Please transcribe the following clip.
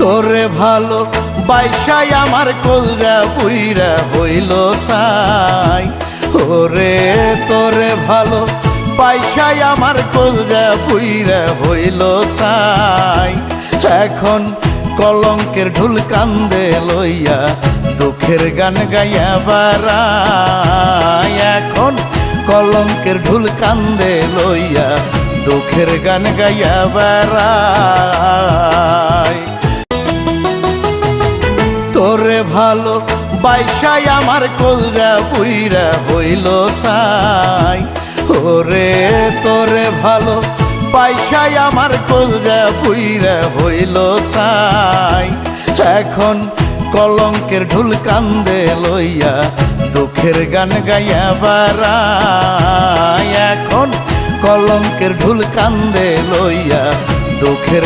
তোরে ভালো বাইসাই আমার কলজা পুইরা হইল সাই। ওরে তোরে ভালো বাইসাই আমার কলজা পুইরা হইল সাই। এখন কলঙ্কের ঢুল কান্দে লইয়া দুঃখের গান গাইয়া বারাই। এখন কলঙ্কের ঢুল কান্দে লইয়া দুঃখের গান গাইয়া বারাই। তোরে ভালো বাইসাই আমার কলজা পুইরা হইল সাই। ওরে তোরে ভালো বাইসাই আমার কলজা পুইরা হইল সাই। এখন কলঙ্কের ঢুল কান্দে লইয়া দুঃখের গান গাইয়া বারাই। এখন কলঙ্কের ঢুল কান্দে লইয়া দুঃখের